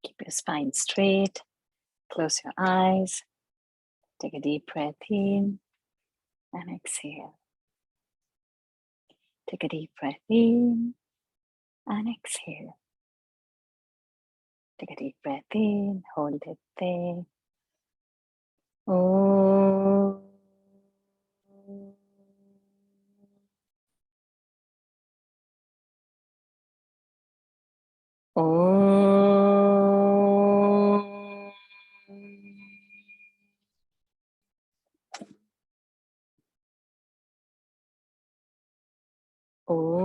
Keep your spine straight. Close your eyes. Take a deep breath in and exhale. Take a deep breath in and exhale. Take a deep breath in, hold it there. Om. Om. Om.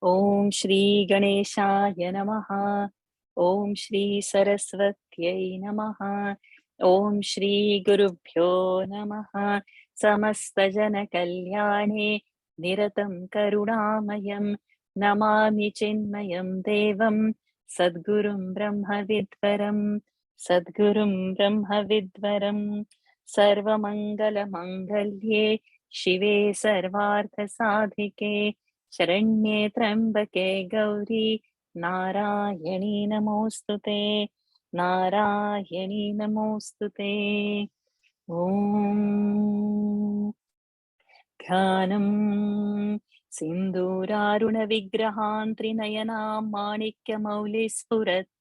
Om Shri Ganeshaya Namaha. Om Shri Saraswatyai Namaha. Om Shri Gurubhyo Namaha. Samasta Jana Kalyane Niratam Karunamayam Namami Chinmayam Devam Sadgurum Brahma Vidvaram Sadgurum Brahma Vidvaram Sarva Mangala Mangalye Shive Sarvartha Sadhike शरण्ये त्र्यंबके गौरी नारायणी नमोस्तुते नारायणी नमोस्तुते। ओम ध्यानं सिंदूरारुण विग्रहान् त्रिनयनां माणिक्यमौलिस्फुरत्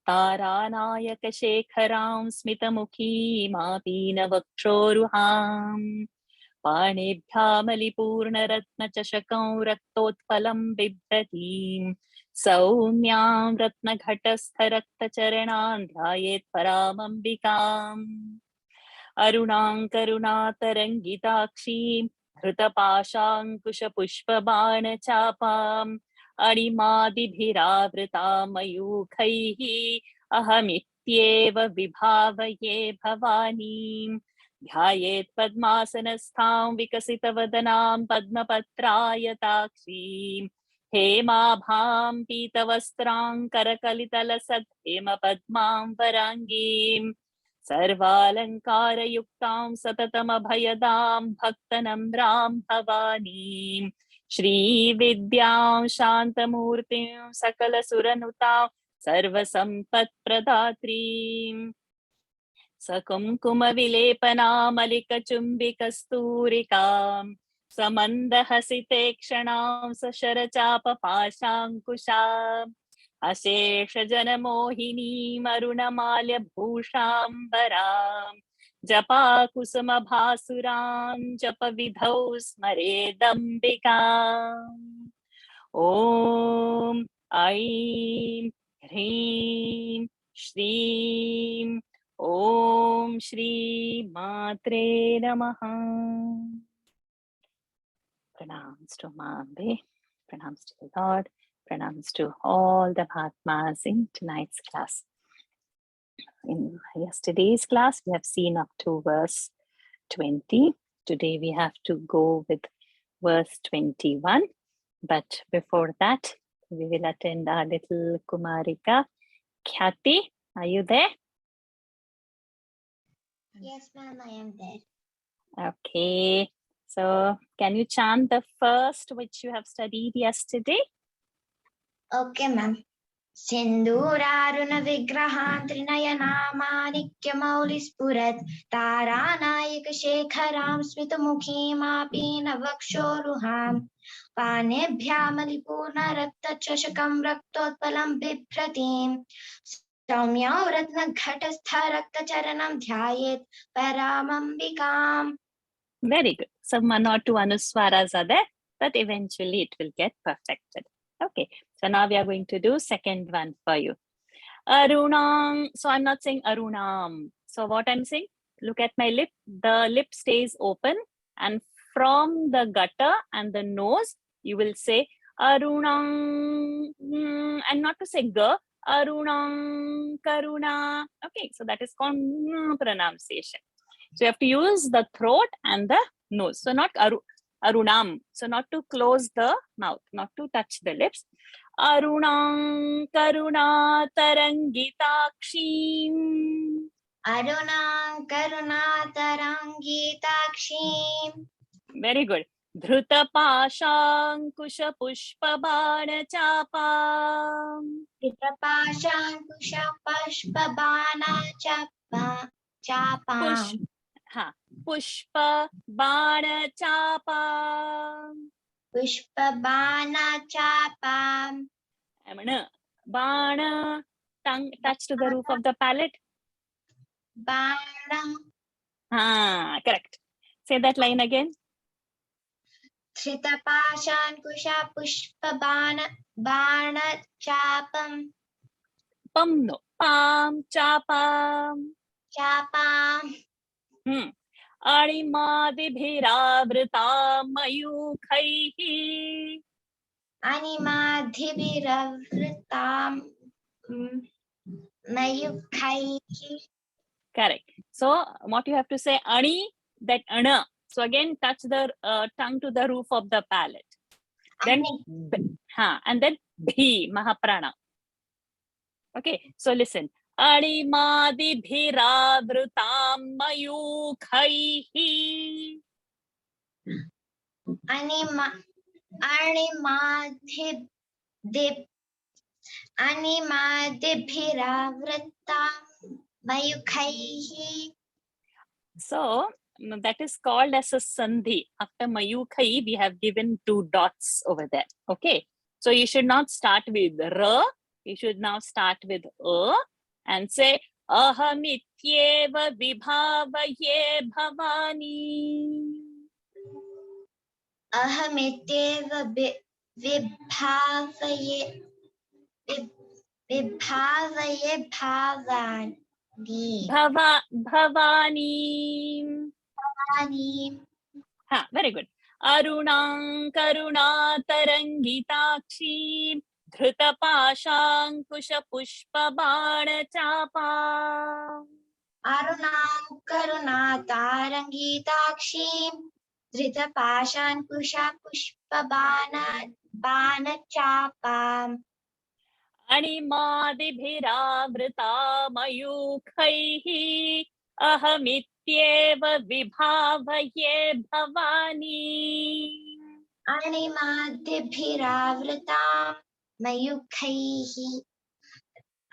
तारानायक शेखरां स्मितमुखीमापीनवक्षोरुहाम् पाणिभ्यामलिपूर्णरत्नचषकं रक्तोत्पलं बिभ्रतीं सौम्यां रत्नघटस्थरक्तचरणान् ध्यायेत् परामम्बिकाम् अरुणां करुणातरङ्गिताक्षीं धृतपाशाङ्कुशपुष्पबाणचापाम् अणिमादिभिरावृतां मयूखैः अहमित्येव विभावये भवानीम् ध्यायेत् पद्मासनस्थां विकसितवदनां पद्मपत्रायताक्षीं हेमाभां पीतवस्त्रां करकलितलसद्धेमपद्मां वराङ्गीं सर्वालङ्कारयुक्तां सततमभयदां भक्तनम्रां भवानीं श्रीविद्यां शान्तमूर्तिं सकलसुरनुतां सर्वसम्पत्प्रदात्रीम् सकुङ्कुमविलेपनामलिकचुम्बिकस्तूरिकां समन्दहसितेक्षणां सशरचापपाशाङ्कुशाम् अशेषजनमोहिनीमरुणमाल्यभूषाम्बरां जपाकुसुमभासुरां जपविधौ स्मरेदम्बिकाम् ॐ ऐं ह्रीं श्रीं Om Shri Matre Namaha. Pranams to Maambe, pranams to the Lord, pranams to all the Mahatmas in tonight's class. In yesterday's class, we have seen up to verse 20. Today we have to go with verse 21. But before that, we will attend our little Kumarika. Khyati, are you there? Yes, ma'am, I am there. Okay, so can you chant the first which you have studied yesterday? Okay, ma'am. सिन्दूरारुण विग्रहान् त्रिनयनामानिक्यमौलिस्फुरत् तारानायक शेखरां स्मितमुखीमापीनवक्षोरुहां पाणिभ्यामलिपूर्णरक्तचषकं रक्तोत्पलं बिभ्रतीं सौम्यौ रत्नघटस्थरक्तचरणं ध्यायेत् परामम्बिकाम्. Very good. So one or two anuswaras are there, but eventually it will get perfected. Okay, so now we are going to do second one for you. Arunam. So I'm not saying Arunam. So what I'm saying, look at my lip. The lip stays open, and from the gutter and the nose, you will say Arunam, and not to say G. Arunam Karuna. Okay, so that is called pronunciation. So you have to use the throat and the nose. So not Arunam. So not to close the mouth, not to touch the lips. Arunam Karuna Tarangitakshim. Arunam Karuna Tarangitakshim. Very good. धृतपाशाङ्कुशपुष्पबाणचापाम् चापाम् पुष् हा पुष्पबाणचापाम् पुष्पबाणचापाम् Bana tongue touch to the roof of the palate. बाण Correct. Say that line again. धृतपाशाङ्कुशा Pushpabana बाणचापम् Pam no. Pam chapam. चापाम् Animadibhiravruta mayukhaihi. अनिमाधिभिरवृताम् मयूखैः Correct. So what you have to say, ani, that ana. So again, touch the tongue to the roof of the palate. Then and then bhi, mahaprana. Okay, so listen. Animadibhiravrutam mayukhaihi. अनिमादिभिरावृताम् मयूखैः. So that is called as a sandhi. After mayukhai, we have given 2 dots over there. Okay, so you should not start with ra. You should now start with a and say ahamityeva vibhavaye bhavani. अहमित्येव विभावये भावानि. Bhavani. Very good. Arunam karunatarangitakshi धृतपाशाङ्कुश पुष्पबाणचापा. अरुणां करुणातारङ्गिताक्षीं धृतपाशाङ्कुशा पुष्पबाणचापाम्. अणिमादिभिरावृता मयूखैः अहमित्येव विभावये Bhavani. अणिमादिभिरावृतां मयूखैः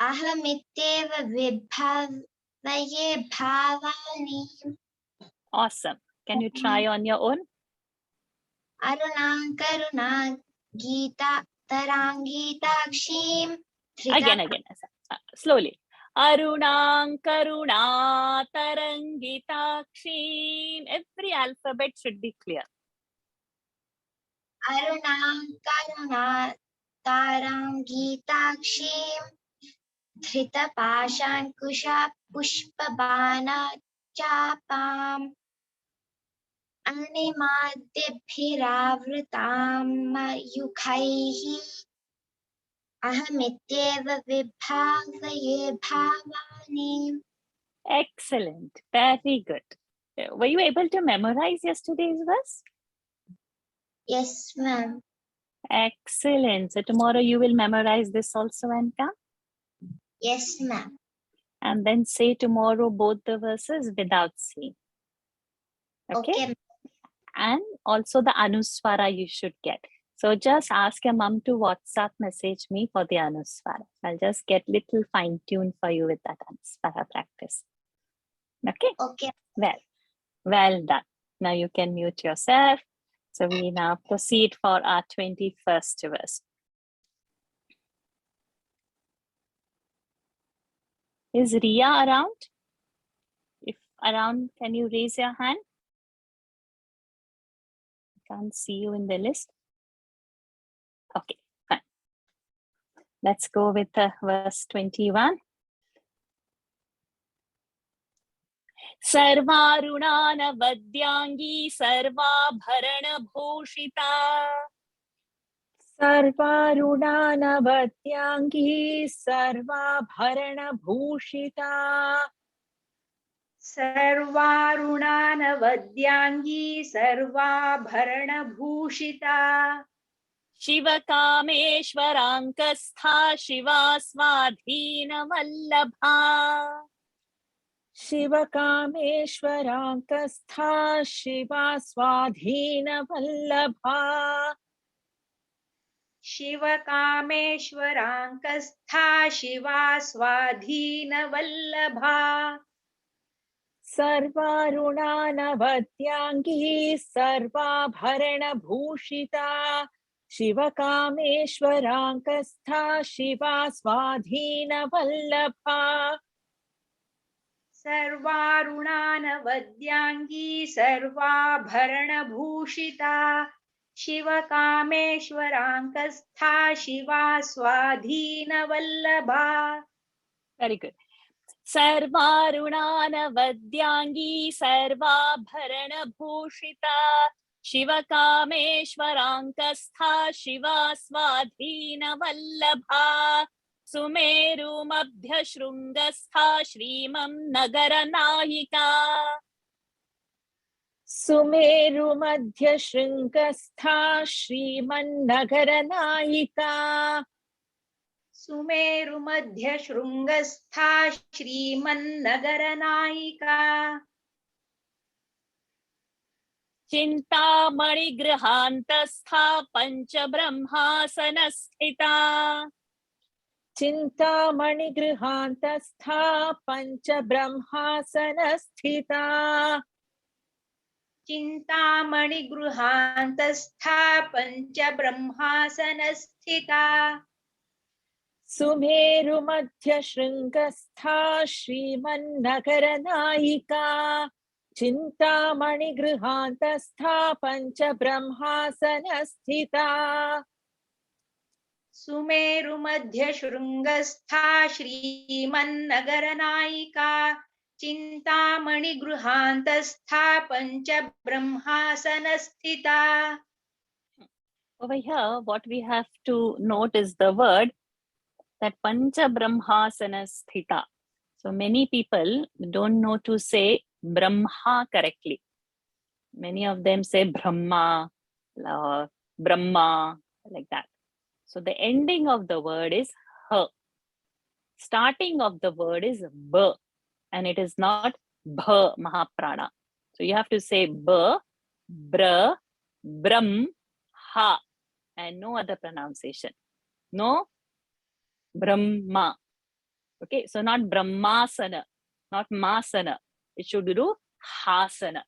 अहमित्येव विभावये भावानि. Awesome. Can you try on your own? अरुणां करुणा गीता तराङ्गिताक्षीं Again. Slowly. Arunam karuna tarangitakshim. Every alphabet should be clear. अरुणां करुणा ताराङ्गिताक्षीं धृतपाशाङ्कुशा पुष्पबाणचापाम्. अणिमादिभिरावृतां मयूखैः अहमित्येव विभावये भावानि. Excellent. Very good. Were you able to memorize yesterday's verse? Yes, ma'am. Excellent. So tomorrow you will memorize this also and come. Yes, ma'am. And then say tomorrow both the verses without C. Okay. And also the Anuswara you should get. So just ask your mom to WhatsApp message me for the Anuswara. I'll just get little fine tune for you with that Anuswara practice. Okay. Okay. Well done. Now you can mute yourself. So we now proceed for our 21st verse. Is Ria around? If around, can you raise your hand? I can't see you in the list. Okay, fine. Let's go with verse 21. Sarvarunanavadyangi sarvabharana bhushita. सर्वारुणानवद्यांगी सर्वाभरणभूषिता सर्वारुणानवद्यांगी सर्वाभरणभूषिता शिवकामेश्वराङ्कस्था शिवा स्वाधीनवल्लभा. शिवकामेश्वराङ्कस्था शिवा स्वाधीनवल्लभा शिवकामेश्वराङ्कस्था शिवा स्वाधीनवल्लभा सर्वारुणानवद्याङ्गी सर्वाभरणभूषिता शिवकामेश्वराङ्कस्था शिवा स्वाधीनवल्लभा सर्वारुणानवद्याङ्गी सर्वाभरणभूषिता शिवकामेश्वराङ्कस्था शिवा स्वाधीनवल्लभा. Very good. सर्वारुणानवद्याङ्गी सर्वाभरणभूषिता शिवकामेश्वराङ्कस्था शिवा स्वाधीनवल्लभा सुमेरुमध्यशृङ्गस्था श्रीमं नगरनायिका सुमेरुमध्यशृङ्गस्था श्रीमन्नगरनायिका सुमेरुमध्यशृङ्गस्था श्रीमन्नगरनायिका चिन्तामणिगृहान्तस्था पञ्चब्रह्मासनस्थिता चिन्तामणिगृहान्तस्था पञ्चब्रह्मासनस्थिता चिन्तामणिगृहान्तस्था पञ्चब्रह्मासनस्थिता सुमेरुमध्यशृङ्गस्था श्रीमन्नगरनायिका चिन्तामणिगृहान्तस्था पञ्चब्रह्मासनस्थिता सुमेरुमध्यशृङ्गस्था श्रीमन्नगरनायिका चिन्तामणिगृहान्तस्था पञ्चब्रह्मासनस्थिता. Over here, what we have to note is the word that Pancha Brahmasana Sthita. So many people don't know to say Brahma correctly. Many of them say Brahma, Brahma, like that. So the ending of the word is ha. Starting of the word is ba, and it is not bha Mahaprana. So you have to say ba, bra, brahm, ha, and no other pronunciation. No Brahma. Okay, so not Brahmasana, not Masana. It should do Hasana.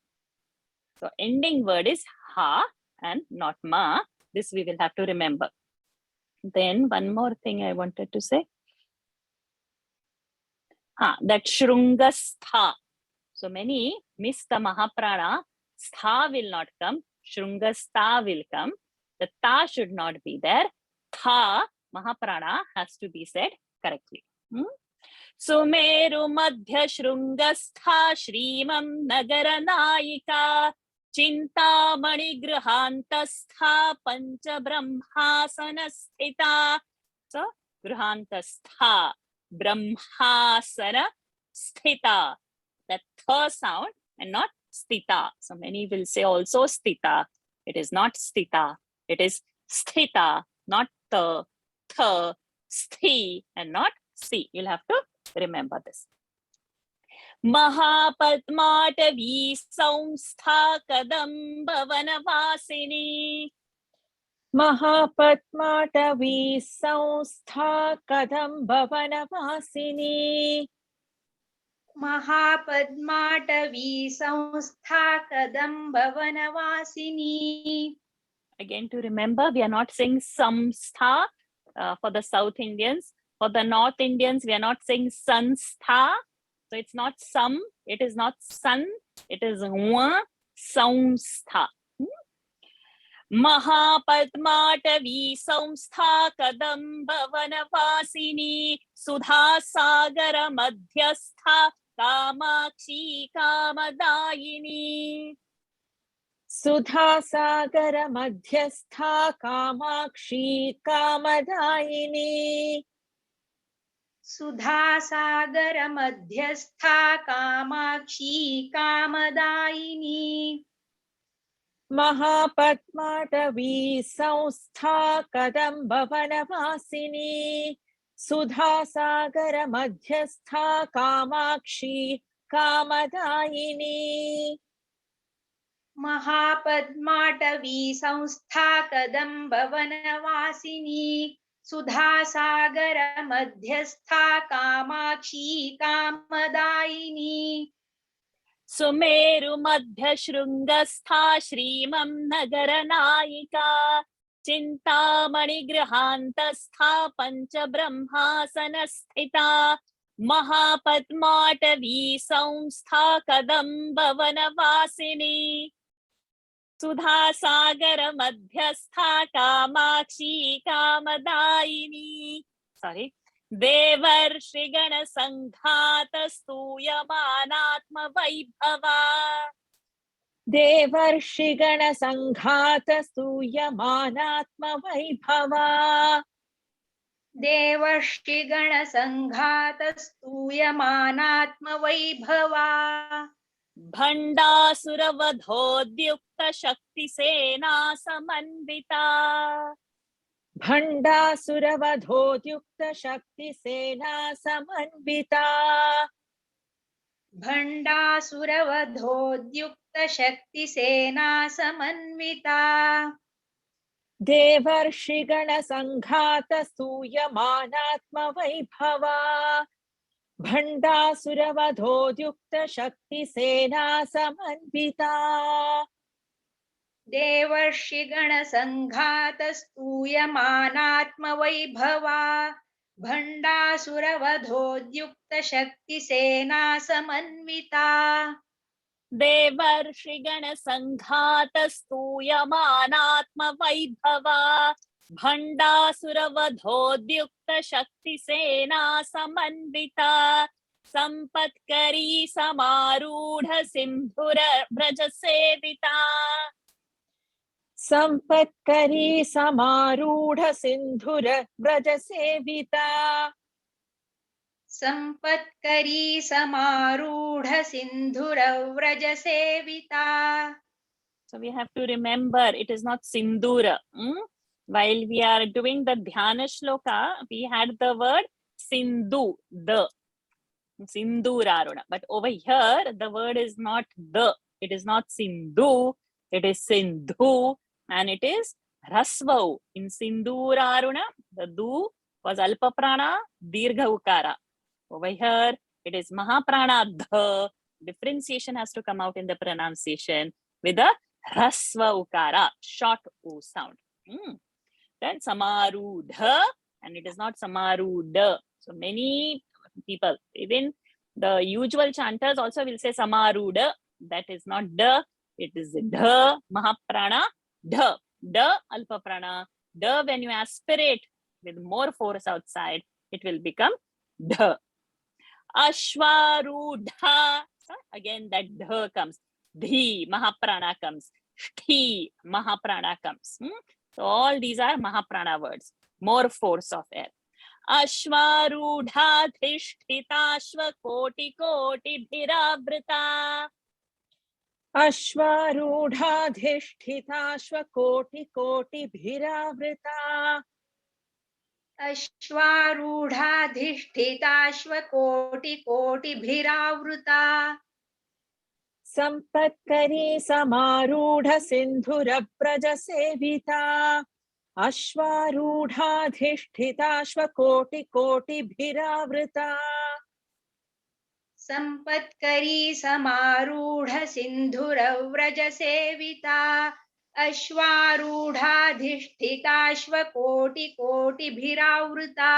So ending word is ha and not ma. This we will have to remember. Then one more thing I wanted to say. That Shrungastha. So many miss the Mahaprana. Stha will not come. Shrungastha will come. The ta should not be there. Tha Mahaprana has to be said correctly. Sumeru Madhya Shrungastha Shrimam Nagaranayika Chintamani Grihantastha Pancha Brahmasanasthita. So Grihantastha Brahmasana Sthita. That tha sound and not sthita. So many will say also sthita. It is not sthita. It is sthita, not the, sthi, and not si. You'll have to remember this. Mahapadmatavi Samstha Kadamba Vanavasini. महापद्माटवी संस्था कदम्ब वनवासिनी महापद्माटवी संस्था कदम्बवनवासिनी. Again, to remember, we are not saying samstha for the South Indians. For the North Indians, we are not saying sanstha. So it's not sam, it is not san, it is wa, samstha. Mahapadmatavi samstha kadamba vanavasini sudha sagara madhyastha kamakshi kamadayini. सुधा सागर मध्यस्था कामाक्षी कामदायिनी सुधा सागर मध्यस्था कामाक्षी कामदायिनी. महापद्माटवी संस्था कदम्ब वनवासिनी सुधा सागर मध्यस्था कामाक्षी कामदायिनी महापद्माटवी संस्था कदम्बवनवासिनी सुधासागर मध्यस्था कामाक्षी कामदायिनी सुमेरु मध्य शृंगस्था श्रीमं नगर नायिका चिंतामणि गृहांतस्था पंच ब्रह्मासन स्थिता महापद्माटवी संस्था कदम्बवनवासिनी सुधा सागर मध्यस्था Kamakshi कामदायिनी sorry देवर्षिगण संघात स्तूयमानात्म वैभवा देवर्षिगण संघात स्तूयमानात्म वैभवा देवर्षिगण संघात स्तूयमानात्म वैभवा भण्डासुरवधोद्युक्त शक्ति सेना समन्विता भण्डासुरवधोद्युक्त शक्ति सेना समन्विता भण्डासुरवधोद्युक्त शक्ति सेना समन्विता देवर्षिगण संघात स्तूयमानात्म वैभवा भण्डासुरवधोद्युक्त शक्ति सेना समन्विता देवर्षिगण संघात स्तूयमानात्म वैभवा भण्डासुरवधोद्युक्त शक्ति सेना समन्विता देवर्षिगण संघात स्तूयमानात्म वैभवा भण्डासुरवधोद्युक्त शक्ति सेना समन्विता संपत्करी समारूढ़ सिंधुर व्रज सेविता संपत्करी समारूढ़ सिंधुर व्रज सेविता संपत्करी समारूढ़ सिंधुर व्रज सेविता. So we have to remember it is not Sindhura. While we are doing the Dhyana Shloka, we had the word Sindhu, the Sindhuraruna. But over here, the word is not the. It is not Sindhu. It is Sindhu. And it is Rasvau. In Sindhuraruna, the Du was Alpa Prana, Dirgha Ukara. Over here, it is Mahaprana, the. Differentiation has to come out in the pronunciation with a Rasva Ukara, short U sound. Then Samarudha, and it is not Samarudha. So many people, even the usual chanters also will say Samarudha. That is not the, it is the, Mahaprana, the Alpa Prana. The, when you aspirate with more force outside, it will become the. Ashwarudha. So again, that the comes. Dhi, Mahaprana comes. Shthi, Mahaprana comes. So all these are Mahaprana words. More force of air. Ashwarudha Dhishtitashva Koti Koti Bhiravrita. अश्वारूढ़ाधिष्ठिताश्व कोटि कोटि भिरावृता अश्वारूढ़ाधिष्ठिताश्व कोटि कोटि भिरावृता संपत्करी समारूढ़ सिंधुरव्रज सेविता अश्वारूढ़ाधिष्ठिताश्व कोटि कोटि भिरावृता संपत्करी समारूढ़ सिंधुरव्रज सेविता अश्वारूढ़ाधिष्ठिताश्व कोटि कोटि भिरावृता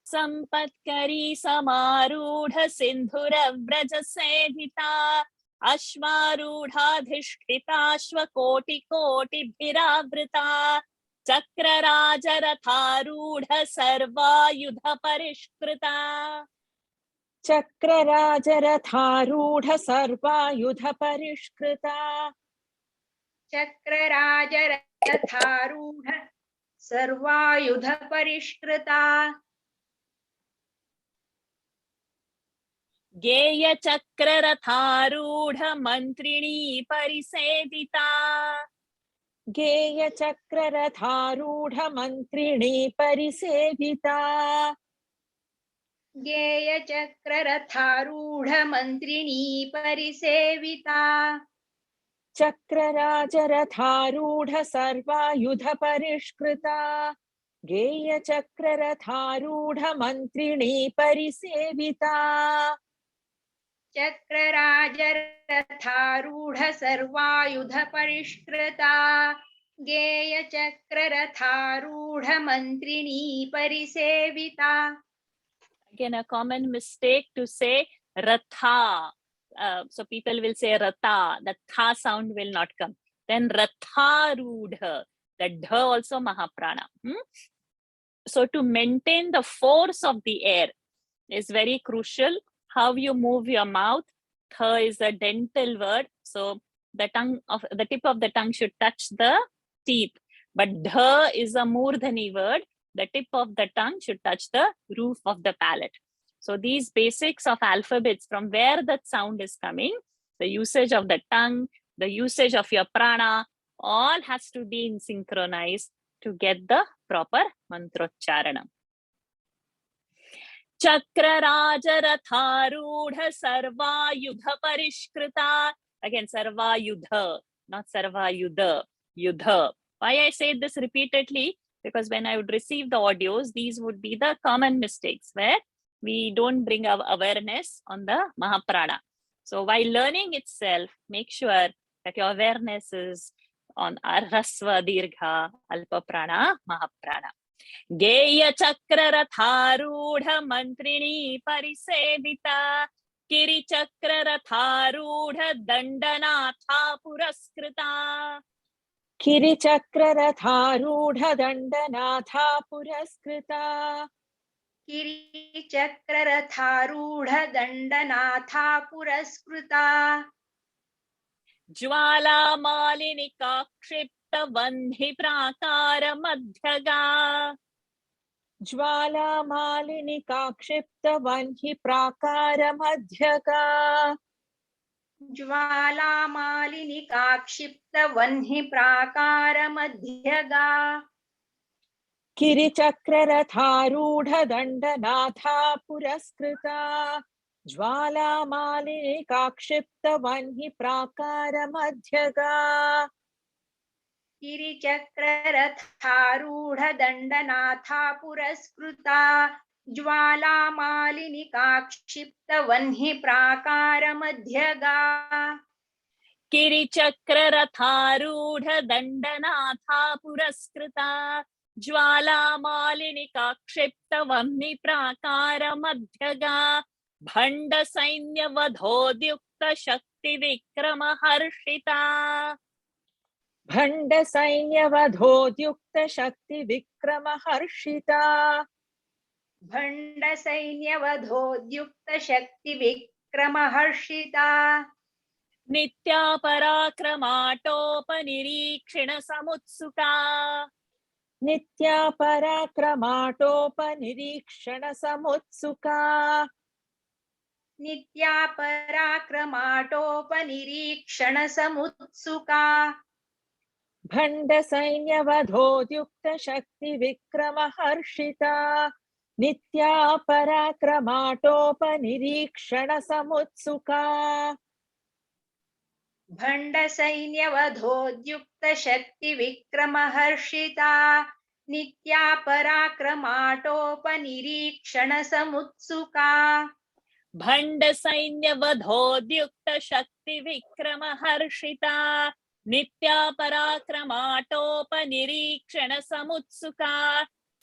संपत्करी समारूढ़ सिंधुरव्रज सेविता अश्वारूढ़ाधिष्ठिताश्व कोटि कोटि भिरावृता चक्रराजरथारूढ़ सर्वायुध परिष्कृता चक्रराजरथारूढ़ सर्वायुध परिष्कृता चक्रराजरथारूढ़ सर्वायुध परिष्कृता गेय चक्ररथारूढ़ मंत्रिणी परिसेविता गेय चक्ररथारूढ़ मंत्रिणी परिसेविता गेयचक्ररथारूढमन्त्रिणी परिसेविता चक्रराजरथारूढ सर्वायुध परिष्कृता गेयचक्ररथारूढ मन्त्रिणी परिसेविता चक्रराजरथारूढ सर्वायुध परिष्कृता गेयचक्ररथारूढमन्त्रिणी परिसेविता. Again, a common mistake to say ratha. So people will say ratha, the tha sound will not come. Then ratharudha, the dha also mahaprana. So to maintain the force of the air is very crucial. How you move your mouth. Tha is a dental word, so the tip of the tongue should touch the teeth. But dha is a murdhani word. The tip of the tongue should touch the roof of the palate. So these basics of alphabets, from where that sound is coming, the usage of the tongue, the usage of your prana, all has to be in synchronized to get the proper mantrocharanam. Chakrarajaratharudha sarvayudha parishkrita. Again, sarvayudha, not sarvayudha, yudha. Why I say this repeatedly? Because when I would receive the audios, these would be the common mistakes where we don't bring our awareness on the Mahaprana. So while learning itself, make sure that your awareness is on Rasva, Dirgha, Alpa Prana, Mahaprana. Geya Chakraratharudha Mantrini Parisevita Kiri Chakraratharudha Dandanatha Puraskrita. किरिचक्ररथारूढ दण्डनाथा पुरस्कृता किरीचक्ररथारूढदण्डनाथा पुरस्कृता ज्वालामालिनिकाक्षिप्तवह्नि प्राकारमध्यगा ज्वालामालिनिकाक्षिप्तवह्नि प्राकारमध्यगा ज्वालामालिनिकाक्षिप्तवह्नि प्राकारमध्यगा किरिचक्ररथारूढ दण्डनाथा पुरस्कृता ज्वालामालिनिकाक्षिप्तवह्नि प्राकारमध्यगा किरीचक्ररथारूढदण्डनाथा पुरस्कृता ज्वालामालिनिकाक्षिप्तवह्नि प्राकारमध्यगा किरिचक्ररथारूढ दण्डनाथा पुरस्कृता ज्वालामालिनिकाक्षिप्तवह्नि प्राकारमध्यगा भण्डसैन्यवधोद्युक्तशक्तिविक्रमहर्षिता भण्डसैन्यवधोद्युक्तशक्तिविक्रमहर्षिता भण्डसैन्यवधोद्युक्तशक्तिविक्रमहर्षिता नित्या पराक्रमाटोपनिरीक्षण समुत्सुका नित्या पराक्रमाटोपनिरीक्षण समुत्सुका नित्या पराक्रमाटोपनिरीक्षण समुत्सुका भण्डसैन्यवधोद्युक्तशक्तिविक्रमहर्षिता नित्या पराक्रमाटोपनिरीक्षण समुत्सुका भण्डसैन्यवधोद्युक्तशक्तिविक्रमहर्षिता नित्या पराक्रमाटोपनिरीक्षण समुत्सुका भण्डसैन्यवधोद्युक्तशक्तिविक्रमहर्षिता नित्या पराक्रमाटोपनिरीक्षण समुत्सुका.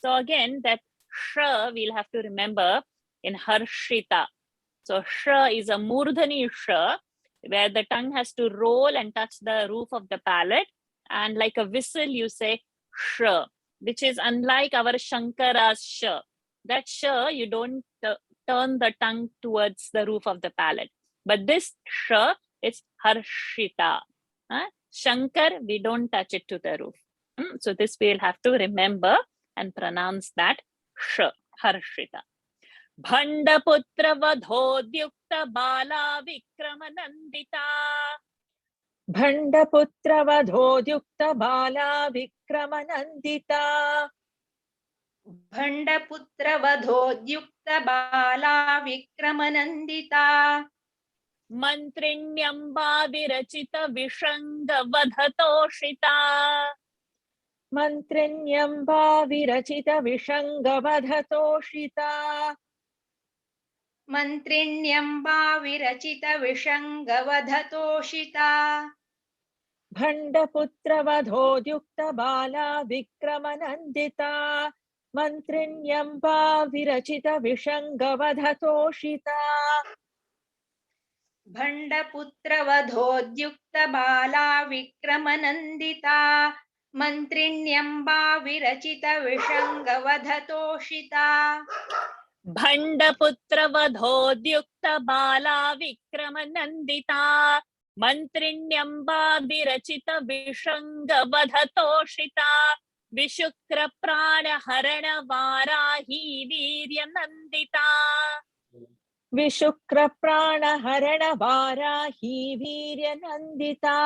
So again, that sh we'll have to remember in harshita. So sh is a murdhani sh, where the tongue has to roll and touch the roof of the palate, and like a whistle you say sh, which is unlike our Shankara's sh. That sh you don't turn the tongue towards the roof of the palate, but this sh is harshita. Shankar, we don't touch it to the roof. So this we'll have to remember and pronounce that sh, harshita. Bhandaputra vadhodyukta bala vikramanandita. भण्डपुत्रवधोद्युक्त बाला विक्रमनन्दिता भण्डपुत्रवधोद्युक्तबाला विक्रमनन्दिता मन्त्रिण्यम्बा विरचित विषङ्गवधतोषिता मन्त्रिण्यम्बा विरचित विषङ्गवधतोषिता मन्त्रिण्यम्बा विरचित विषङ्गवधतोषिता भण्डपुत्रवधोद्युक्तबाला विक्रमनन्दिता मन्त्रिण्यम्बा विरचित विषङ्गवधतोषिता भण्डपुत्रवधोद्युक्तबाला विक्रमनन्दिता मन्त्रिण्यम्बा विरचित विषङ्गवधतोषिता भण्डपुत्रवधोद्युक्तबाला विक्रमनन्दिता मन्त्रिण्यम्बा विरचित विषङ्गवधतोषिता विशुक्रप्राणहरणवाराही वीर्यनन्दिता विशुक्रप्राणहरणवाराही वीर्यनन्दिता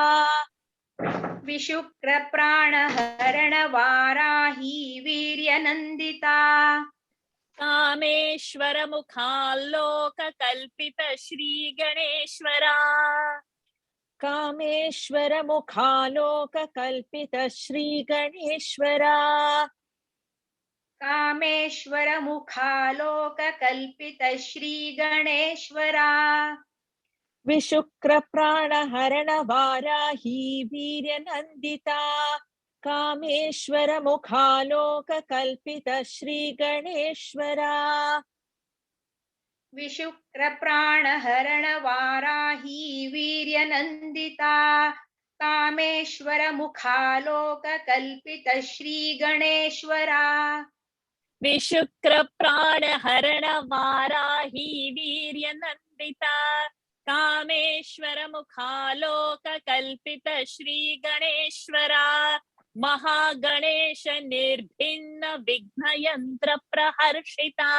विशुक्रप्राणहरणवाराही वीर्यनन्दिता कामेश्वरमुखाल्लोककल्पित श्रीगणेश्वरा कामेश्वरमुखालोककल्पित श्रीगणेश्वरा कामेश्वरमुखालोककल्पित श्रीगणेश्वरा विशुक्रप्राणहरणवाराही वीर्यनन्दिता कामेश्वरमुखालोककल्पित श्रीगणेश्वरा विशुक्रप्राणहरणवाराही वीर्यनन्दिता कामेश्वरमुखालोककल्पित श्रीगणेश्वरा विशुक्रप्राणहरणवाराही वीर्यनन्दिता कामेश्वरमुखालोककल्पित श्रीगणेश्वरा महागणेश निर्भिन्न विघ्नयन्त्र प्रहर्षिता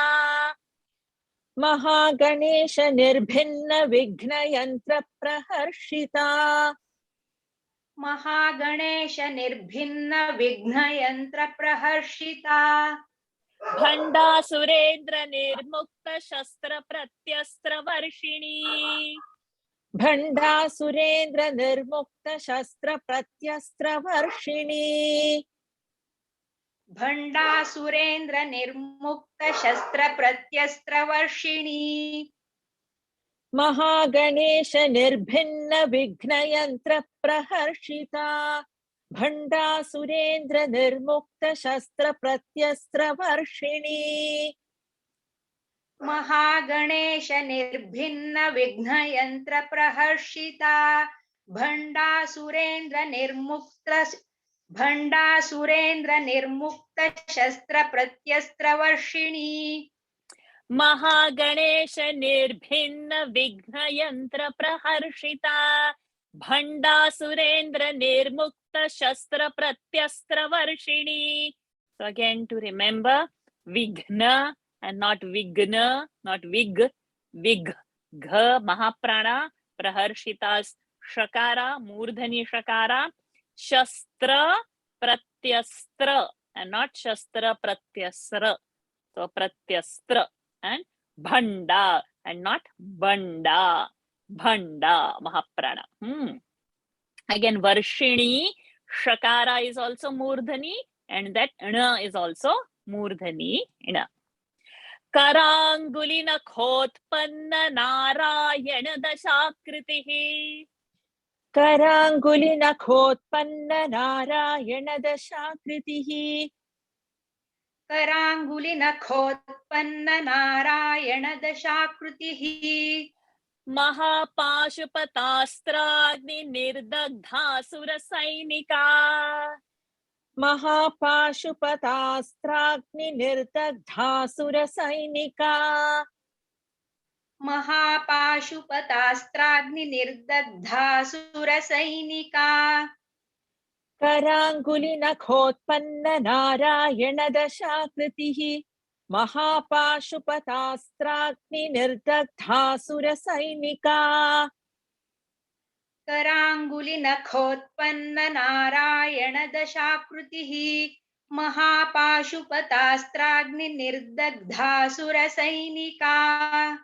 महागणेश निर्भिन्न विघ्नयन्त्र प्रहर्षिता महागणेश निर्भिन्न विघ्नयन्त्र प्रहर्षिता भण्डासुरेन्द्र निर्मुक्त शस्त्र प्रत्यस्त्र वर्षिणी भण्डासुरेन्द्र निर्मुक्त शस्त्र प्रत्यस्त्र वर्षिणी भण्डासुरेन्द्र निर्मुक्त शस्त्र प्रत्यस्त्र वर्षिणी महागणेश निर्भिन्न विघ्नयन्त्र प्रहर्षिता भण्डासुरेन्द्र निर्मुक्त शस्त्र प्रत्यस्त्र वर्षिणी महागणेश निर्भिन्न विघ्नयन्त्र प्रहर्षिता भण्डासुरेन्द्र निर्मुक्त शस्त्र प्रत्यस्त्र वर्षिणी महागणेश निर्भिन्न विघ्नयन्त्र प्रहर्षिता भण्डासुरेन्द्र निर्मुक्त शस्त्र प्रत्यस्त्र Varshini. So again to remember Vighna and not Vigna, not Vig, Vig, Gha, Mahaprana, Praharshitas, Shakara, Murdhani Shakara, Shastra, Pratyastra and not Shastra, Pratyasra. So Pratyastra and Bhanda and not Banda. Bhanda, Mahaprana. Again, Varshini, Shakara is also Murdhani and that Ina is also Murdhani Ina. Karangulina Khotpanna Narayana Dashakritihi. Karangulina Khotpanna Narayana Dashakritihi. Karangulina Khotpanna Narayana Dashakritihi. Mahapashupatastragni Nirdagdhasura Sainika. Mahapashupatastragni Nirdagdhasura Sainika. Mahapashupatastragni Nirdagdhasura Sainika. Karangulina Khotpanna Narayana Dashakritihi. Mahapashupatastragni Nirdagdhasura Sainika. Karangulina Khotpanna Narayana Dashakritihi. महापाशुपतास्त्राग्निर्दग्धासुरसैनिका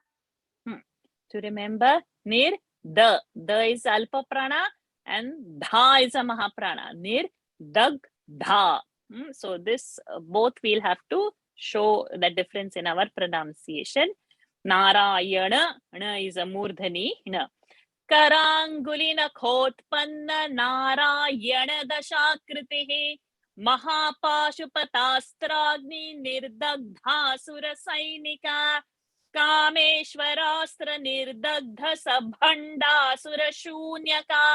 To remember, nir the is alpa prana and dha is a mahaprana. Nir dag dha. So this both we'll have to show the difference in our pronunciation. Narayana is a murdhani. Karangulina khotpanna narayana dashakritihi mahapashupatastragni nirdagdha surasainika कामेश्वरास्त्र निर्दग्ध सबंडासुर शून्यका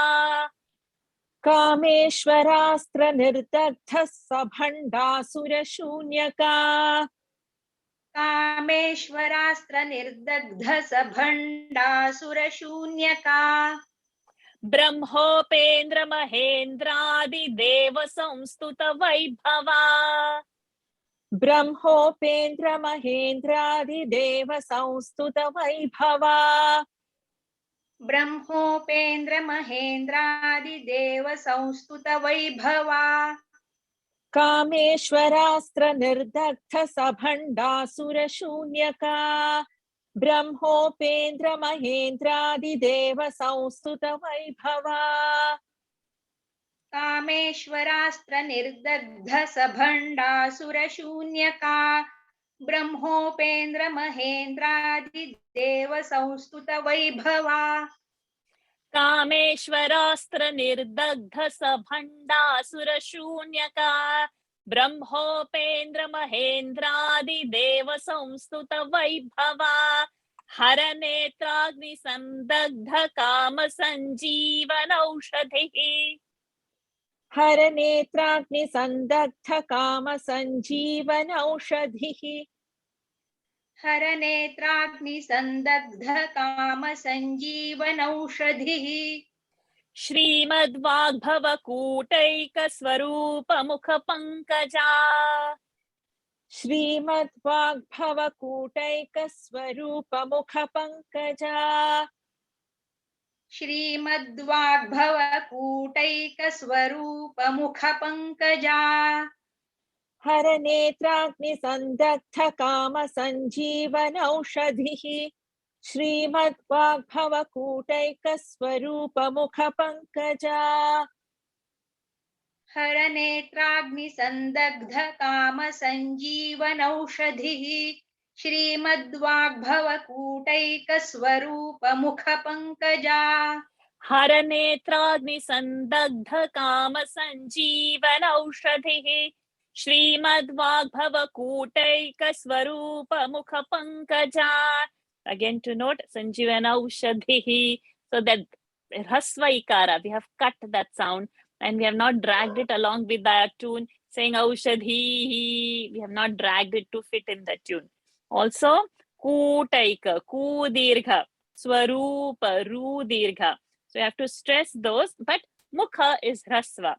कामेश्वरास्त्र निर्दग्ध सभण्डासुर शून्यका कामेश्वरास्त्र निर्दग्ध सभण्डासुरशून्यका ब्रह्मोपेन्द्र महेन्द्रादि देव संस्तुत वैभवा ब्रह्मोपेन्द्र महेन्द्रादिदेव संस्तुत वैभवा ब्रह्मोपेन्द्र महेन्द्रादिदेव संस्तुत वैभवा कामेश्वरास्त्र निर्दग्ध सभण्डासुर शून्यका ब्रह्मोपेन्द्र महेन्द्रादिदेव संस्तुत वैभवा कामेश्वरास्त्र निर्दग्ध सभण्डासुरशून्यका ब्रह्मोपेन्द्र महेन्द्रादिदेव संस्तुत वैभवा कामेश्वरास्त्र निर्दग्ध सभण्डासुर शून्यका ब्रह्मोपेन्द्र महेन्द्रादि देव संस्तुत वैभवा हर नेत्राग्नि संदग्ध काम संजीवन औषधिः हर नेत्राग्नि संदग्ध काम संजीवन औषधिः हर नेत्राग्नि संदग्ध काम संजीवन औषधिः श्रीमद्वाग्भवकूटैक स्वरूप मुख पंकजा श्रीमद्वाग्भवकूटैक स्वरूप मुख पंकजा श्रीमद्वाग्भवकूटैक स्वरूप मुख पंकजा हर नेत्राग्नि संदग्ध काम संजीवन औषधिः श्रीमद्वाग्भवकूटैक स्वरूप मुख पंकजा हर नेत्राग्नि संदग्ध काम संजीवन औषधिः श्रीमद्वाग्भवकूटैक स्वरूप मुख पंकजा हर नेत्राग्नि संदग्ध काम संजीवन औषधिः श्रीमद्वाग्भवकूटैक स्वरूप मुख Pankaja. Again to note sanjivana aushadhihi, so that hrasva ikara, we have cut that sound and we have not dragged it along with the tune, saying aushadhihi, we have not dragged it to fit in the tune. Also kutaika, ku dirgha, swarupa, ru dirgha, so you have to stress those, but mukha is hrasva.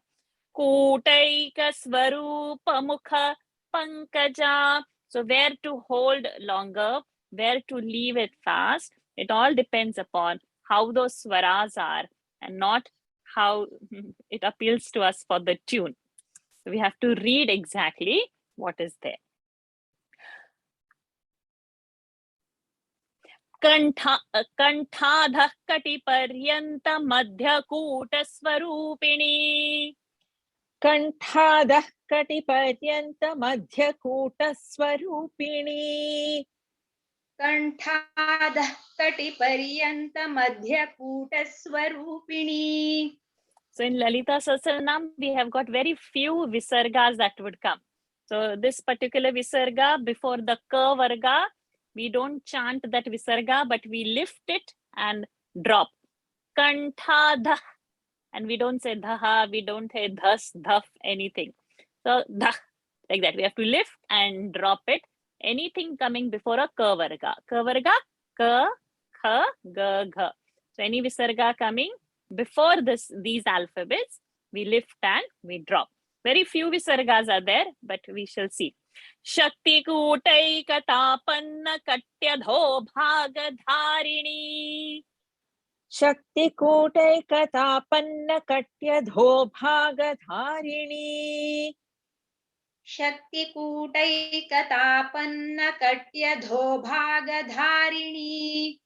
Kutaika swarupa mukha pankaja, so where to hold longer, where to leave it fast, it all depends upon how those swaras are and not how it appeals to us for the tune. So we have to read exactly what is there. Kantadha kati paryanta madhya kuta swarupini. कंठादः कटिपर्यन्त मध्यकूट स्वरूपिणी कंठादः कटिपर्यन्त मध्यकूट स्वरूपिणी. So in Lalita Sahasranam, we have got very few visargas that would come. So this particular visarga before the ka varga, we don't chant that visarga, but we lift it and drop. Kantadha. And we don't say dhaha, we don't say dhas, dhaf, anything. So dhah, like that. We have to lift and drop it. Anything coming before a ka varga. Ka varga, ka, kha, ga, gha. So any visarga coming before these alphabets, we lift and we drop. Very few visargas are there, but we shall see. Shakti kutai katapanna katyadho bhagadharini. शक्तिकूटैकतापन्न कट्यधो भागधारिणी शक्तिकूटैकतापन्नकट्यधोभागधारिणी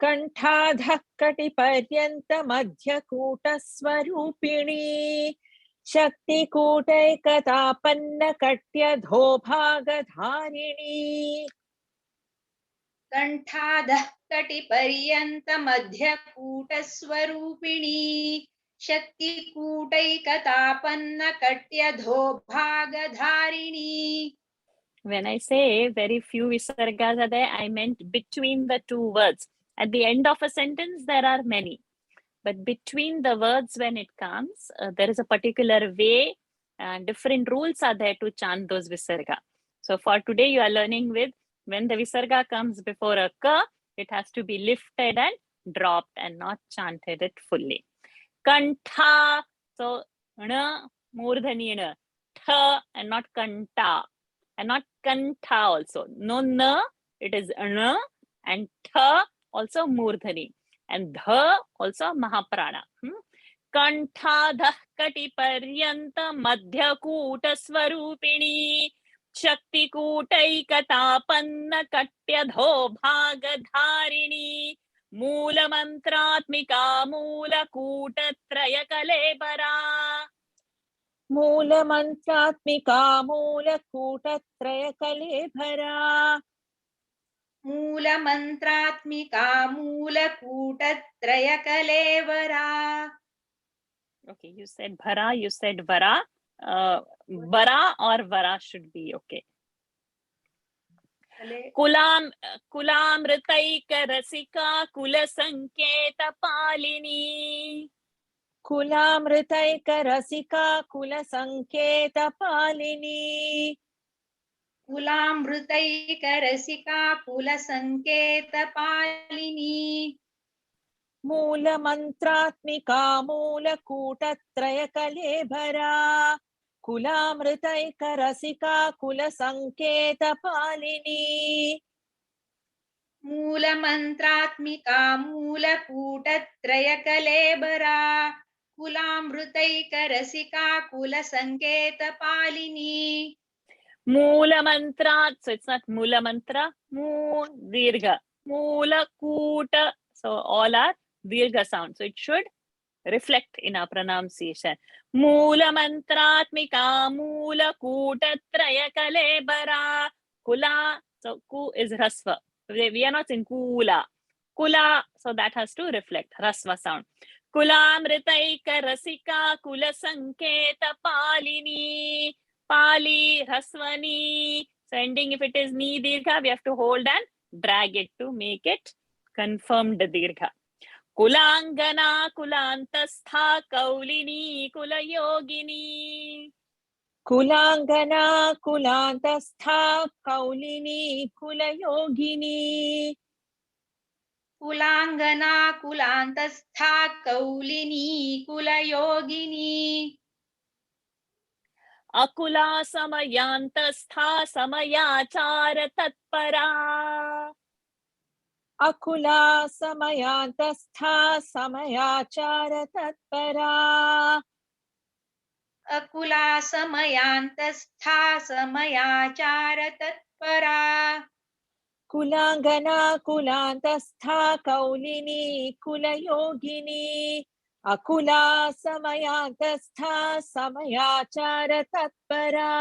कण्ठाधः कटिपर्यन्तमध्यकूटस्वरूपिणी शक्तिकूटैकतापन्नकट्यधोभागधारिणी कण्ठाधः कटिपर्यन्तमध्यकूटस्वरूपिणी शक्तिकूटैकतापन्नकट्यधोभागधारिणी When I say very few visargas are there, I meant between the two words. At the end of a sentence, there are many. But between the words, when it comes, there is a particular way and different rules are there to chant those visarga. So for today, you are learning with when the visarga comes before a ka, it has to be lifted and dropped and not chanted it fully. Kantha, so na, murdhani na, tha and not kanta. And not kantha also. No na, it is na, and tha also murdhani, and dha also mahaprana. Kanthadah katiparyanta madhyakuta swarupini shakti kutaikatapanna katyadho bhagadharini मूल मंत्रात्मिका मूल कूटत्रय कलेबरा मूलमन्त्रात्मिका मूलकूटत्रयकलेभरा मूलमन्त्रात्मिका मूलकूटत्रयकलेवरा. Okay, you said bhara, you said vara. Vara or vara should be okay. कुलामृतैकरसिका कुलसंकेतपालिनी कुलामृतैकरसिका कुलसंकेतपालिनी कुलामृतैकरसिका कुलसंकेतपालिनी मूलमन्त्रात्मिका मूलकूटत्रयकलेभरा कुलामृतैकरसिका कुलसंकेतपालिनी मूलमन्त्रात्मिका मूलकूटत्रयकलेबरा कुलामृतैकरसिका कुलसंकेतपालिनी. Moola mantra, so it's not Moola mantra, Mu Dirgha, Moola Kuta, so all are Dirgha sound. So it should reflect in our pronunciation. Moola mantratmika, Moola Kuta Traya Kalebara, Kula, so Ku is Rasva. We are not in Kula. Kula, so that has to reflect Rasva sound. Kulamritaika Rasika, Kula Sanketa Palini. Pali, Raswani. So ending if it is Ni Dirgha, we have to hold and drag it to make it confirmed Dirgha. Kulangana, Kulantastha, Kaulini, Kulayogini. कुलांगना कुलांतस्था कौलिनी कुलयोगिनी कुलांगना कुलांतस्था कौलिनी कुलयोगिनी Akula समयांतस्था समयाचार तत्परा Akula समयांतस्था समयाचार तत्परा Akula समयांतस्था समयाचार तत्परा कुलांगना कुलांतस्था कौलिनी कुलयोगिनी Akula समयांतस्था समयाचार तत्परा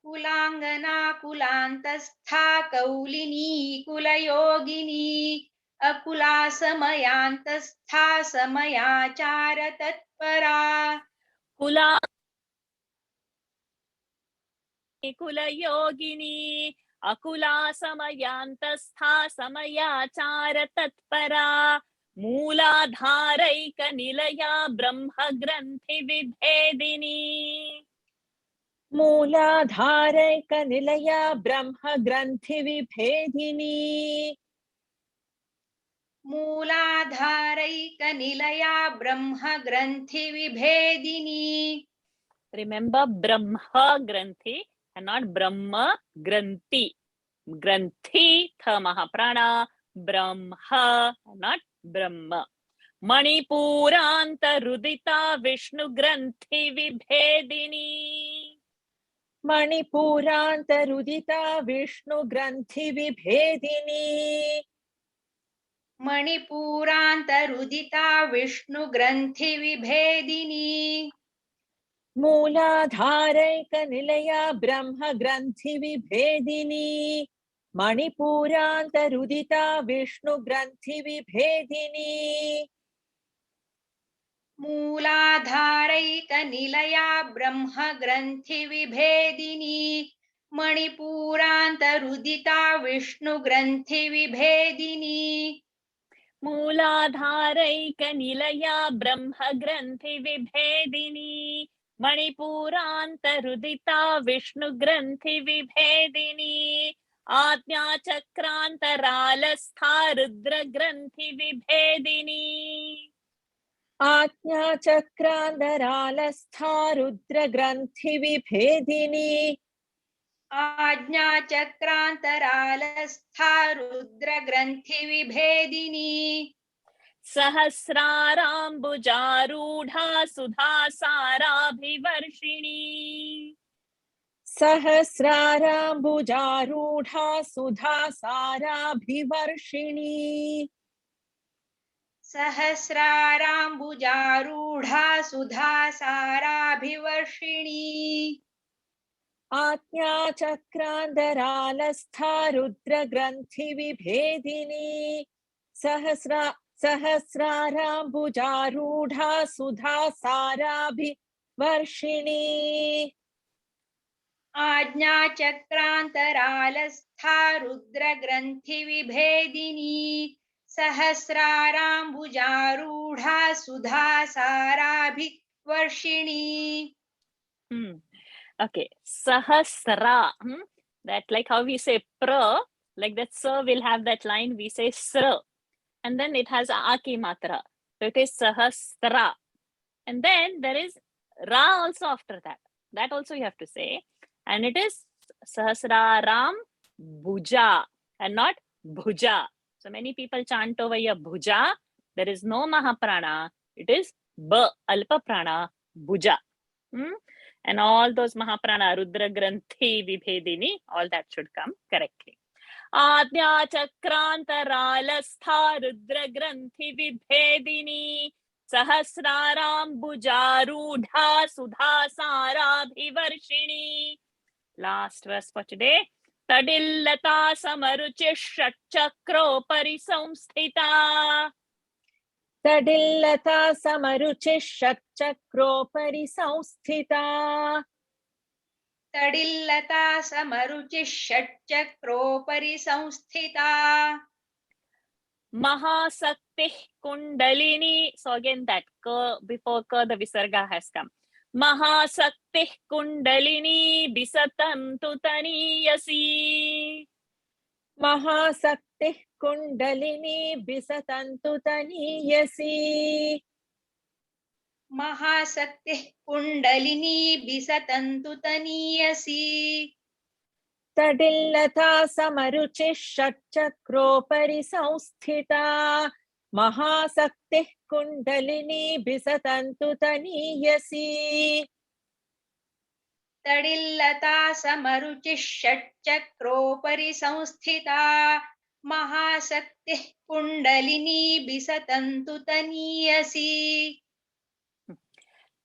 कुलांगना कुलांतस्था कौलिनी कुलयोगिनी Akula समयांतस्था समयाचार तत्परा कुला कुलयोगिनी अकुला समयांतस्था समयाचार तत्परा मूलाधारैक निलया ब्रह्म ग्रंथि विभेदिनी मूलाधारैक निलया ब्रह्म ग्रंथि विभेदिनी मूलाधारैक निलया ब्रह्म ग्रंथि विभेदिनी. Remember Brahma Granthi and not Brahma Granthi. Granthi, tha mahaprana, Brahma, not Brahma. मणिपूरान्तरुदिता विष्णुग्रन्थिविभेदिनी मणिपूरान्तरुदिता विष्णुग्रन्थिविभेदिनी मणिपूरान्तरुदिता विष्णुग्रन्थिविभेदिनी मूलाधारैकनिलया ब्रह्मग्रन्थिविभेदिनी मणिपूरान्तरुदिता विष्णुग्रन्थिविभेदिनी मूलाधारैकनिलया ब्रह्मग्रन्थिविभेदिनी मणिपूरान्तरुदिता विष्णुग्रन्थिविभेदिनी मूलाधारैकनिलया ब्रह्मग्रन्थिविभेदिनी मणिपूरान्तरुदिता विष्णुग्रन्थिविभेदिनी आज्ञाचक्रान्तरालस्था रुद्रग्रन्थिविभेदिनी आज्ञाचक्रान्तरालस्था रुद्रग्रन्थिविभेदिनी आज्ञाचक्रान्तरालस्था रुद्रग्रन्थिविभेदिनी सहस्राराम्बुजारूढा सुधासाराभिवर्षिणी सहस्राराम्बुजारूढा सुधासाराभिवर्षिणी सहस्राराम्बुजारूढा सुधासाराभिवर्षिणी आज्ञाचक्रान्तरालस्था रुद्रग्रन्थिविभेदिनी सहस्राराम्बुजारूढा सुधासाराभिवर्षिणी आज्ञाचक्रान्तरालस्था रुद्रग्रन्थिविभेदिनी सहस्राराम्बुजारूढा सुधासाराभिवर्षिणी Okay, sahasra. That like how we say pra, like that sir will have that line, we say sra. And then it has aki matra. So it is sahasra. And then there is ra also after that. That also you have to say. And it is sahasraram bhuja and not bhuja. So many people chant over here bhuja. There is no mahaprana. It is ba, alpa prana, bhuja. And all those mahaprana, rudra granthi vibhedini, all that should come correctly. Adya chakrantaralastha rudra granthi vibhedini sahasraram bhujarudha sudhasarabhivarshini. Last verse for today. Tadillata samaruchi shatchakro parisomsthita. तडिल्लता समरुचिः षट्चक्रोपरि संस्थिता तडिल्लता समरुचिः षट्चक्रोपरि संस्थिता Mahasakti Kundalini. So again that ka, before ka the visarga has come. Mahasakti Kundalini Bisatantu Taniyasi. महाशक्तिः kundalini बिसतन्तु तनीयसी महाशक्तिः kundalini बिसतन्तु तनीयसी तडिल्लता समरुचिः षट्चक्रोपरि संस्थिता महाशक्तिः कुण्डलिनी बिसतन्तु तनीयसी तडिल्लता समरुचिः षट्चक्रोपरि संस्थिता महाशक्तिः कुण्डलिनी बिसतन्तु तनीयसी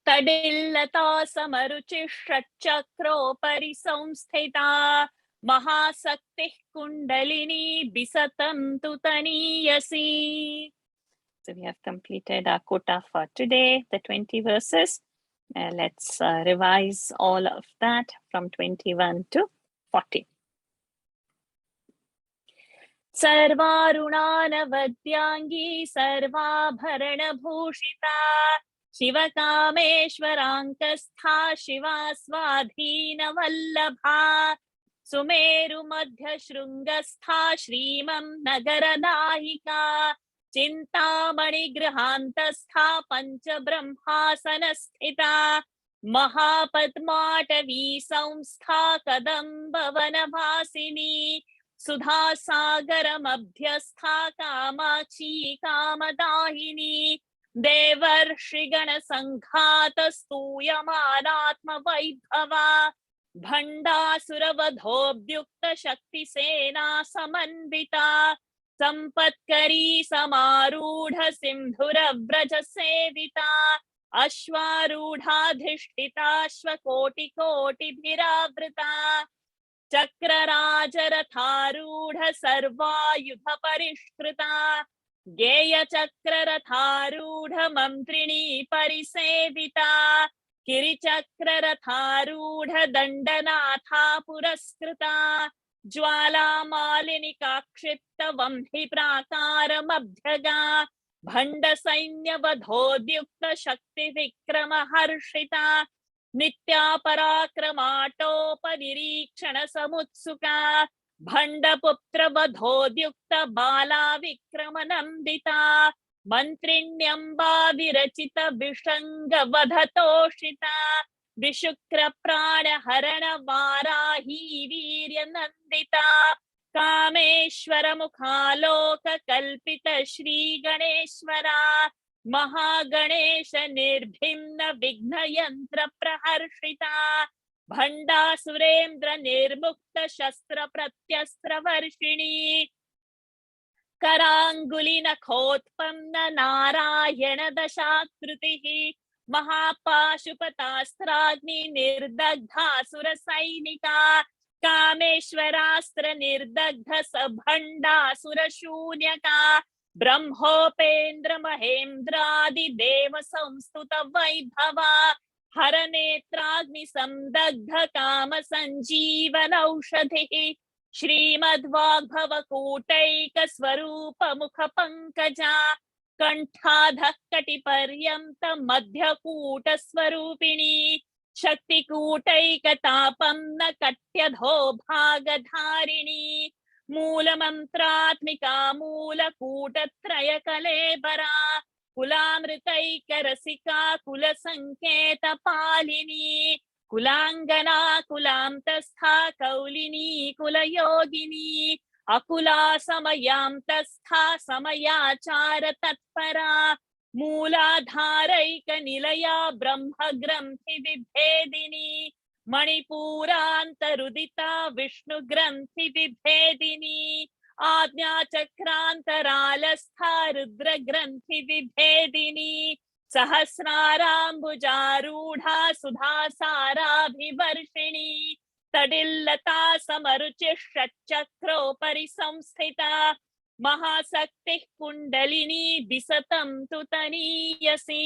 तडिल्लता समरुचिः षट्चक्रोपरि संस्थिता महाशक्तिः kundalini बिसतन्तु तनीयसी. So we have completed our quota for today, the 20 verses. Let's revise all of that from 21 to 40. Sarvarunanavadyangi sarvabharanabhushita Shivakameeshwarankastha Shiva Swadhina Vallabha Sumeru Madhya Shrungastha Shrimam Nagaranahika Chintamani Grihantastha Pancha Brahmasanasthita Mahapadmatavi Samstha Kadambavanabhasini Sudha Sagaram Abhyastha Kamachi Kamadahini देवर्षिगणसङ्घातस्तूयमानात्मवैभवा भण्डासुरवधोऽभ्युक्तशक्तिसेना समन्विता सम्पत्करी समारूढ सिन्धुरव्रजसेविता अश्वारूढाधिष्ठिताश्वकोटिकोटिभिरावृता चक्रराजरथारूढ सर्वायुध परिष्कृता गेयचक्ररथारूढ मन्त्रिणी परिसेविता किरिचक्ररथारूढ दण्डनाथा पुरस्कृता ज्वालामालिनिकाक्षिप्त वह्नि प्राकारमभ्यगा भण्डसैन्यवधोद्युक्त शक्तिविक्रम हर्षिता नित्या पराक्रमाटोपनिरीक्षण समुत्सुका भण्डपुत्र वधोद्युक्त बाला विक्रम नन्दिता मन्त्रिण्यम्बा विरचित विषङ्ग वधतोषिता विशुक्र प्राणहरण वाराही वीर्य नन्दिता कामेश्वर मुखालोक कल्पित श्री गणेश्वरा महागणेश निर्भिन्न विघ्न यंत्र प्रहर्षिता भण्डासुरेन्द्र निर्मुक्त शस्त्र प्रत्यस्त्र वर्षिणी करांगुली नखोत्पन्न नारायण दशाकृतिः महापाशुपतास्त्राग्नि निर्दग्धासुर सैनिका कामेश्वरास्त्र निर्दग्ध सभण्डासुर शून्यका ब्रह्मोपेन्द्र महेन्द्रादि देव संस्तुत वैभवा हर नेत्राग्नि संदग्ध काम संजीवन औषधिः श्रीमद्वाग्भव कूटैक स्वरूप मुख पंकजा कंठाधः कटिपर्यन्त मध्यकूट स्वरूपिणी शक्तिकूटैकतापन्न कट्यधो भागधारिणी मूलमन्त्रात्मिका मूलकूटत्रय कलेबरा कुलामृतैकरसिका कुलसङ्केत पालिनी कुलाङ्गना कुलान्तस्था कौलिनी कुलयोगिनी अकुला समयान्तस्था समयाचार तत्परा मूलाधारैक निलया ब्रह्म ग्रंथि विभेदिनी मणिपूरान्तरुदिता विष्णु ग्रंथि विभेदिनी आज्ञाचक्रान्तरालस्था रुद्र ग्रंथि विभेदिनी सहस्राराम्बुजारूढा सुधासाराभिवर्षिणी तडिल्लता समरुचिः षट्चक्रोपरि संस्थिता महाशक्तिः कुण्डलिनी बिसतं तु तनीयसी.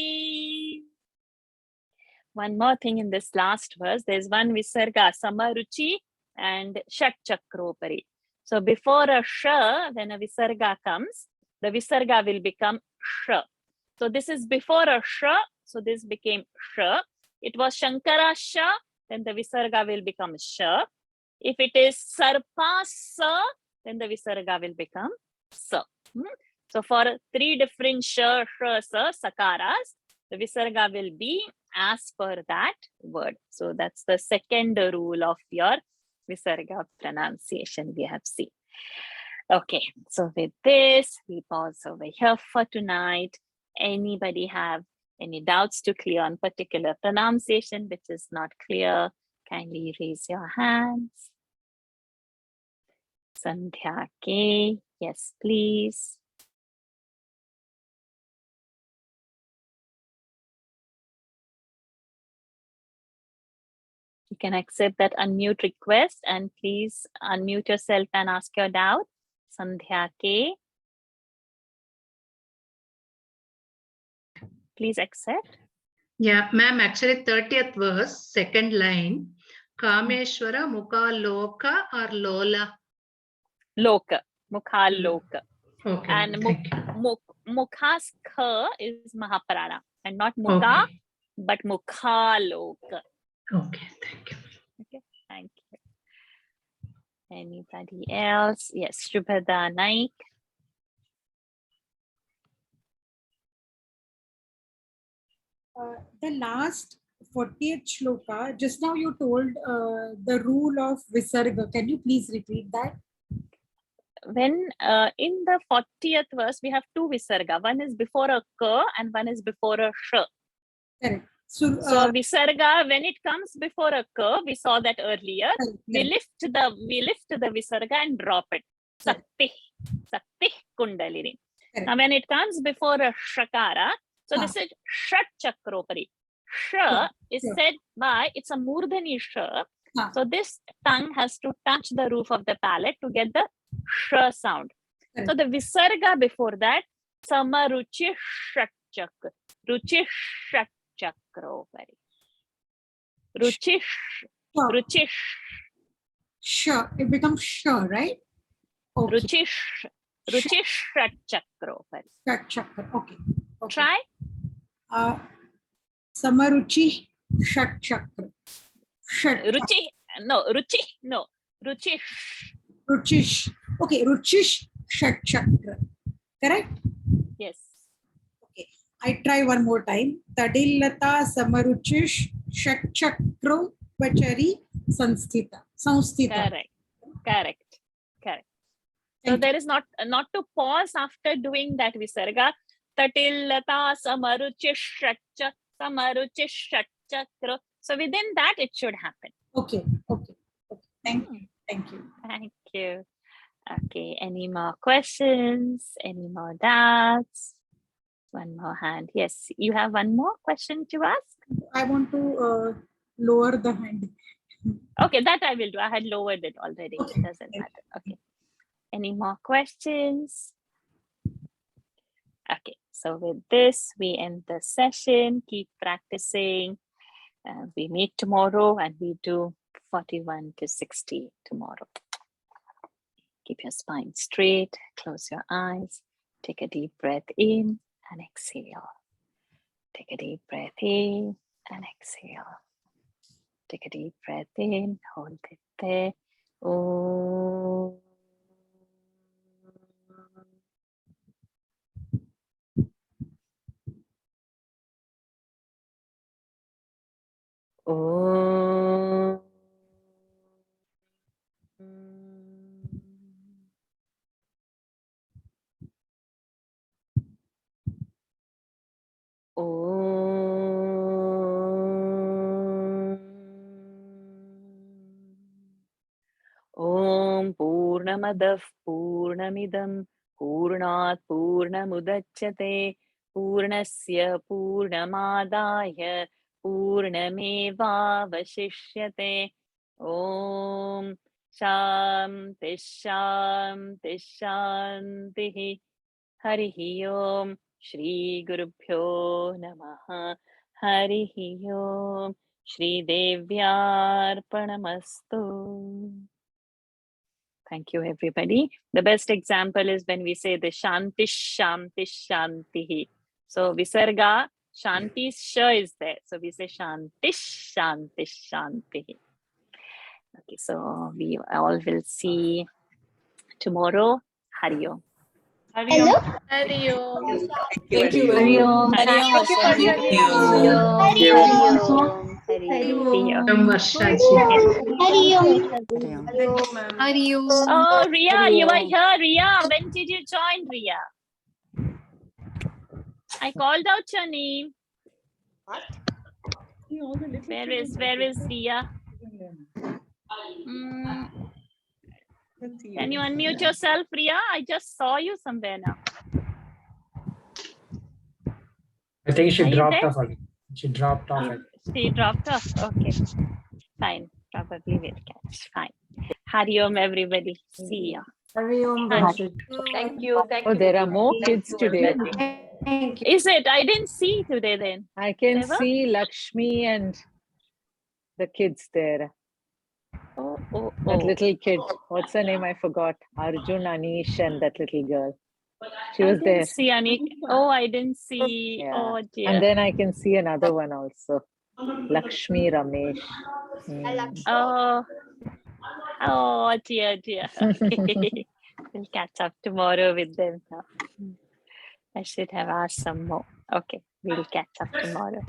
One more thing in this last verse, there's one visarga, samaruchi and shatchakropari. So before a sh, when a visarga comes, the visarga will become sh. So this is before a sh, so this became sh. It was shankara sh, then the visarga will become sh. If it is sarpa sa, then the visarga will become sa. So for three different sh, sa, sakaras, the visarga will be as per that word. So that's the second rule of your visarga pronunciation we have seen. Okay, so with this, we pause over here for tonight. Anybody have any doubts to clear on particular pronunciation which is not clear? Kindly raise your hands. Sandhya K, yes, please. You can accept that unmute request and please unmute yourself and ask your doubt. Sandhya K. Please accept. Yeah, ma'am, actually 30th verse, second line. Kameshwara Mukha Loka or Lola? Loka. Mukha Loka. Okay. And thank you. Mukha's Kha is Mahaprana and not Mukha, Okay. but Mukha Loka. Okay, thank you. Okay, thank you. Anybody else? Yes, Shubhada Naik. The last 40th shloka, just now you told the rule of Visarga. Can you please repeat that? when in the 40th verse we have two visarga. One is before a ka and one is before a sh. Correct. So, So visarga, when it comes before a ka, we saw that earlier. We lift the visarga and drop it. Sakti kundalini. Correct. Now when it comes before a shakara, so this is shat chakropari. Sh is Sure. said by, it's a murdhani sh. Ah. So this tongue has to touch the roof of the palate to get the sh sound. So Correct. the visarga before that, samaruchi shat chakra. Ruchi shat chakropari. Ruchi sure. ruchi Sure. It becomes sure, right? Okay. ruchi shat chakropari. Shat chakra. Okay. Okay. Try. Samaruchi shat chakra. Shat. Ruchi. No. Ruchi. Ruchish. Okay. Ruchish shat chakra. Correct? Yes. I try one more time. Tadillata samaruchish shat chakro vachari sanstita. Correct. So Thank there is not to pause after doing that visarga. Tatillata samaruchi shatchakra. So within that it should happen. Okay. Thank you. Thank you. Okay. Any more questions? Any more doubts? One more hand. Yes, you have one more question to ask. I want to lower the hand. Okay, that I will do. I had lowered it already. Okay. It doesn't matter. Okay. Any more questions? Okay. So with this, we end the session. Keep practicing. We meet tomorrow and we do 41 to 60 tomorrow. Keep your spine straight. Close your eyes. Take a deep breath in and exhale. Take a deep breath in and exhale. Take a deep breath in, hold it there. Om. Om. Om Purnamadav Purnamidam Purnat Purnamudachyate Purnasya Purnamadaya Purnameva Vashishyate. Om Shanti Shanti Shanti. Harihi Om. Shri Gurubhyo Namaha. Harihi Om. Shri Devyarpanamastu. Thank you, everybody. The best example is when we say the Shanti Shanti Shanti. So Visarga, Shanti Sha is there. So we say Shanti Shanti Shanti. Okay, so we all will see tomorrow. Hari Om. Hello? Hari Om. Thank you very much. Hari Om. Hari Om. Varshaji. Hari Om. Hari Om. Oh, Ria, you are here, Ria. When did you join, Ria? I called out your name. Where is Ria? Can you unmute yourself, Ria? I just saw you somewhere now. I think she Are you dropped there? off again. She dropped off again. She dropped off. Okay. Fine. Probably will catch. Fine. Hari Om, everybody. See ya. Hari Om. Hari. Thank you. Oh, there are more kids today. Thank you. Is it? I didn't see today then. I can Never? see Lakshmi and the kids there. Oh. That little kid. What's her name? I forgot. Arjun, Anish, and that little girl. She was I there. didn't see Anik. Oh, I didn't see. Yeah. Oh, dear. And then I can see another one also. Lakshmi Ramesh. Oh, dear. Okay. We'll catch up tomorrow with them now. I should have asked some more. Okay, we'll catch up tomorrow.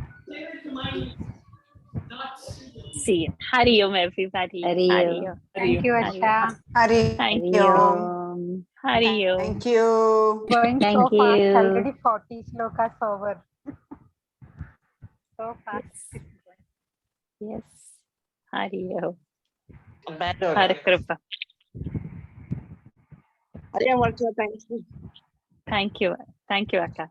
See you. Hari Om, everybody. Hari Om. Om. Thank you, Hari Om. Asha. Hari Thank Om. you. Hari Om. Thank you. Going so Thank fast. you. Already 40 slokas over. So fast. Yes. Hari Om. Better. Har Kripa. Hari Om also, thank you. Thank you. Thank you, Akka.